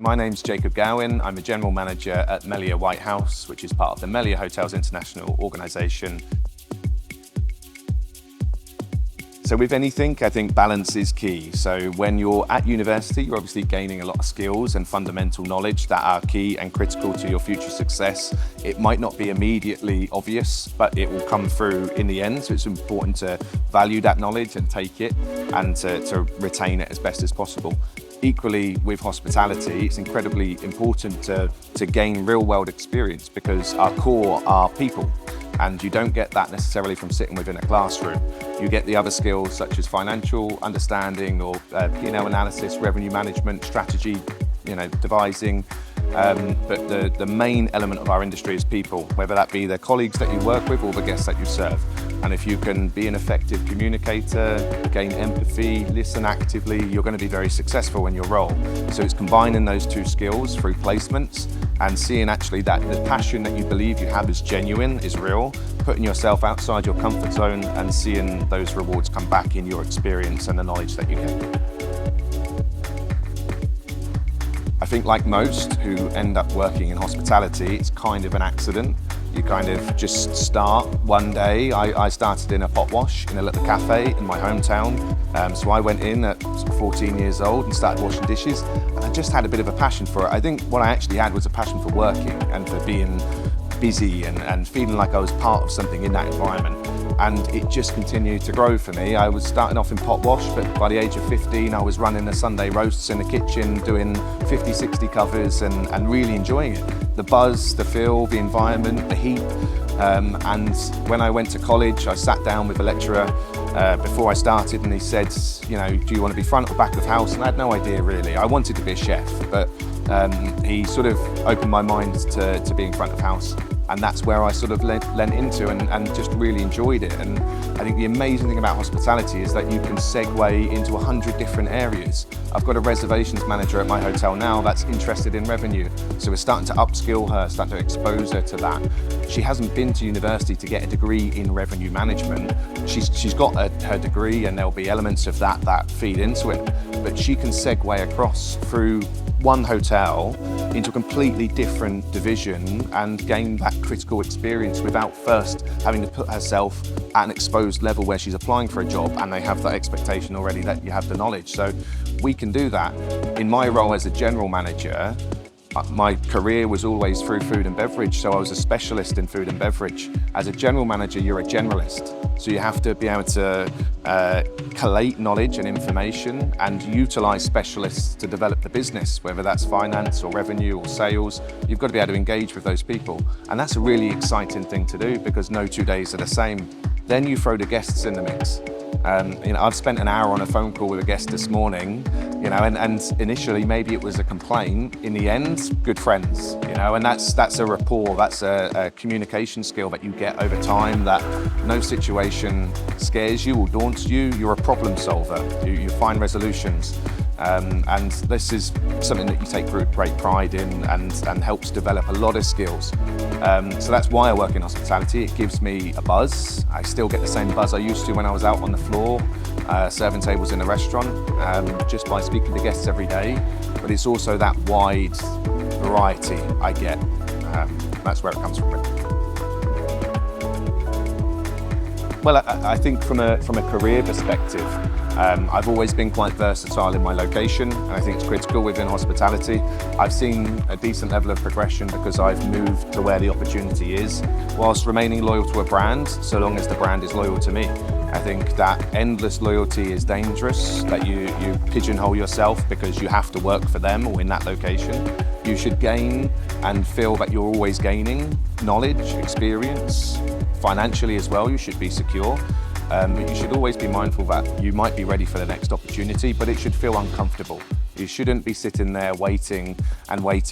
My name's Jakob Gowin. I'm a general manager at Melia White House, which is part of the Melia Hotels International organisation. So with anything, I think balance is key. So when you're at university, you're obviously gaining a lot of skills and fundamental knowledge that are key and critical to your future success. It might not be immediately obvious, but it will come through in the end. So it's important to value that knowledge and take it and to retain it as best as possible. Equally, with hospitality, it's incredibly important to gain real-world experience because our core are people. And you don't get that necessarily from sitting within a classroom. You get the other skills such as financial understanding or P&L analysis, revenue management, strategy, devising. But the main element of our industry is people, whether that be the colleagues that you work with or the guests that you serve. And if you can be an effective communicator, gain empathy, listen actively, you're going to be very successful in your role. So it's combining those two skills through placements and seeing actually that the passion that you believe you have is genuine, is real, putting yourself outside your comfort zone and seeing those rewards come back in your experience and the knowledge that you get. I think like most who end up working in hospitality, it's kind of an accident. You kind of just start one day. I started in a pot wash in a little cafe in my hometown. So I went in at 14 years old and started washing dishes. And I just had a bit of a passion for it. I think what I actually had was a passion for working and for being busy and feeling like I was part of something in that environment. And it just continued to grow for me. I was starting off in pot wash, but by the age of 15, I was running the Sunday roasts in the kitchen, doing 50, 60 covers and really enjoying it. The buzz, the feel, the environment, the heat. And when I went to college, I sat down with a lecturer before I started and he said, do you want to be front or back of house? And I had no idea really. I wanted to be a chef, but he sort of opened my mind to being front of house. And that's where I sort of lent into and just really enjoyed it. And I think the amazing thing about hospitality is that you can segue into 100 different areas. I've got a reservations manager at my hotel now that's interested in revenue. So we're starting to upskill her, starting to expose her to that. She hasn't been to university to get a degree in revenue management. She's got her degree and there'll be elements of that feed into it. But she can segue across through one hotel into a completely different division and gain that critical experience without first having to put herself at an exposed level where she's applying for a job and they have that expectation already that you have the knowledge. So we can do that. In my role as a general manager, my career was always through food and beverage, so I was a specialist in food and beverage. As a general manager, you're a generalist, so you have to be able to collate knowledge and information and utilize specialists to develop the business, whether that's finance or revenue or sales. You've got to be able to engage with those people, and that's a really exciting thing to do because no 2 days are the same. Then you throw the guests in the mix. I've spent an hour on a phone call with a guest this morning, and initially maybe it was a complaint. In the end, good friends, and that's a rapport, that's a communication skill that you get over time, that no situation scares you or daunts you. You're a problem solver, you find resolutions. And this is something that you take great pride in and helps develop a lot of skills. So that's why I work in hospitality. It gives me a buzz. I still get the same buzz I used to when I was out on the floor, serving tables in a restaurant, just by speaking to guests every day. But it's also that wide variety I get. That's where it comes from. Well, I think from a career perspective, I've always been quite versatile in my location, and I think it's critical within hospitality. I've seen a decent level of progression because I've moved to where the opportunity is, whilst remaining loyal to a brand, so long as the brand is loyal to me. I think that endless loyalty is dangerous, that you pigeonhole yourself because you have to work for them or in that location. You should gain and feel that you're always gaining knowledge, experience. Financially as well, you should be secure. But you should always be mindful that you might be ready for the next opportunity, but it should feel uncomfortable. You shouldn't be sitting there waiting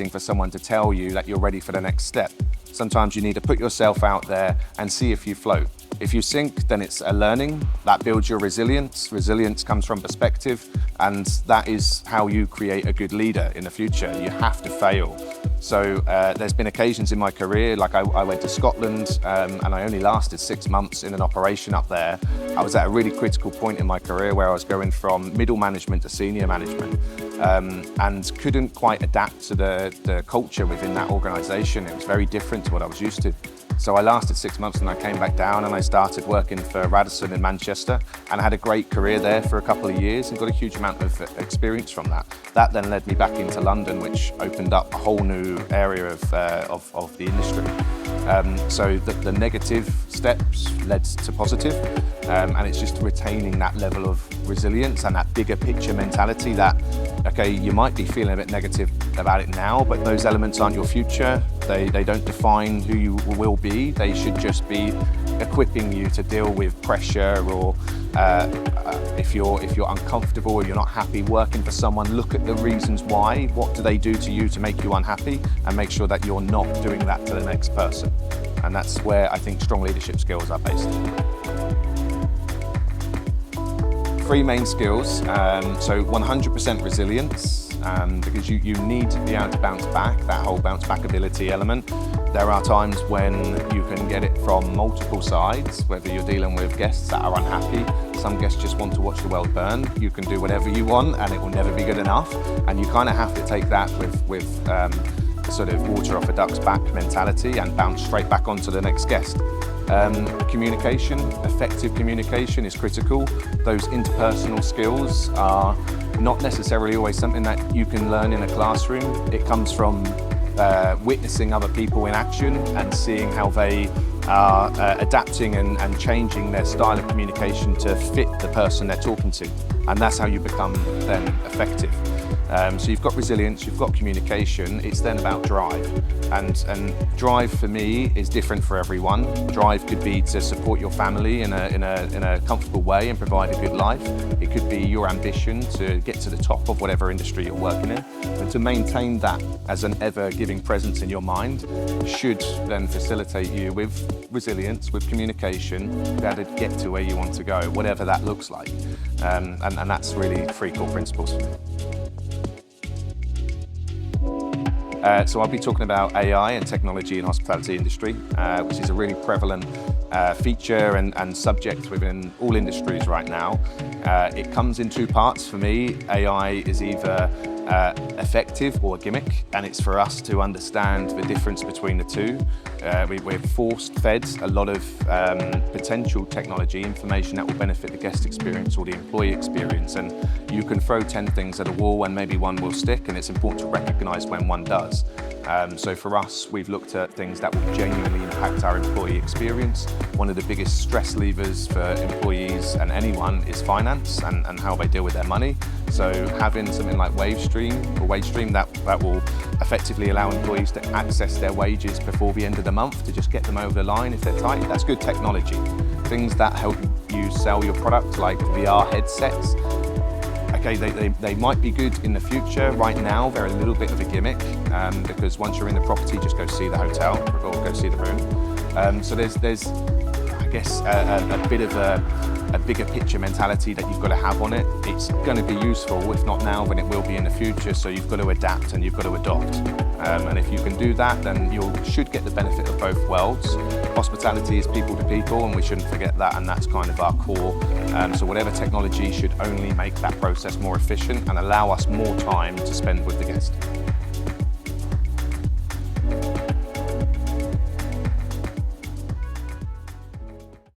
for someone to tell you that you're ready for the next step. Sometimes you need to put yourself out there and see if you float. If you sink, then it's a learning. That builds your resilience. Resilience comes from perspective, and that is how you create a good leader in the future. You have to fail. So there's been occasions in my career, like I went to Scotland and I only lasted 6 months in an operation up there. I was at a really critical point in my career where I was going from middle management to senior management. and couldn't quite adapt to the culture within that organisation. It was very different to what I was used to. So I lasted 6 months and I came back down and I started working for Radisson in Manchester, and I had a great career there for a couple of years and got a huge amount of experience from that. That then led me back into London, which opened up a whole new area of the industry. So the negative steps led to positive, and it's just retaining that level of resilience and that bigger picture mentality that, okay, you might be feeling a bit negative about it now, but those elements aren't your future. They don't define who you will be. They should just be equipping you to deal with pressure, or if you're uncomfortable or you're not happy working for someone, look at the reasons why. What do they do to you to make you unhappy, and make sure that you're not doing that to the next person. And that's where I think strong leadership skills are based. 3 main skills. So 100% resilience, because you need to be able to bounce back, that whole bounce back ability element. There are times when you can get it from multiple sides, whether you're dealing with guests that are unhappy. Some guests just want to watch the world burn. You can do whatever you want and it will never be good enough. And you kind of have to take that with sort of water off a duck's back mentality and bounce straight back onto the next guest. Communication, effective communication is critical. Those interpersonal skills are not necessarily always something that you can learn in a classroom. It comes from witnessing other people in action and seeing how they are adapting and changing their style of communication to fit the person they're talking to. And that's how you become then effective. So you've got resilience, you've got communication, it's then about drive. And drive for me is different for everyone. Drive could be to support your family in a comfortable way and provide a good life. It could be your ambition to get to the top of whatever industry you're working in. And to maintain that as an ever-giving presence in your mind should then facilitate you with resilience, with communication, to be able to get to where you want to go, whatever that looks like. And that's really 3 core principles for me. So I'll be talking about AI and technology in hospitality industry, which is a really prevalent feature and subject within all industries right now. It comes in 2 parts for me. AI is either effective or a gimmick, and it's for us to understand the difference between the two. We're force-fed a lot of potential technology information that will benefit the guest experience or the employee experience, and you can throw 10 things at a wall and maybe one will stick, and it's important to recognise when one does. So for us, we've looked at things that will genuinely impact our employee experience. One of the biggest stress levers for employees and anyone is finance and how they deal with their money. So having something like WageStream that will effectively allow employees to access their wages before the end of the month to just get them over the line if they're tight, that's good technology. Things that help you sell your product, like VR headsets, okay, they might be good in the future. Right now, they're a little bit of a gimmick because once you're in the property, just go see the hotel or go see the room. So there's I guess, a bit of a bigger picture mentality that you've got to have on it. It's going to be useful, if not now, then it will be in the future. So you've got to adapt and you've got to adopt. And if you can do that, then you should get the benefit of both worlds. Hospitality is people to people, and we shouldn't forget that, and that's kind of our core. So whatever technology should only make that process more efficient and allow us more time to spend with the guest.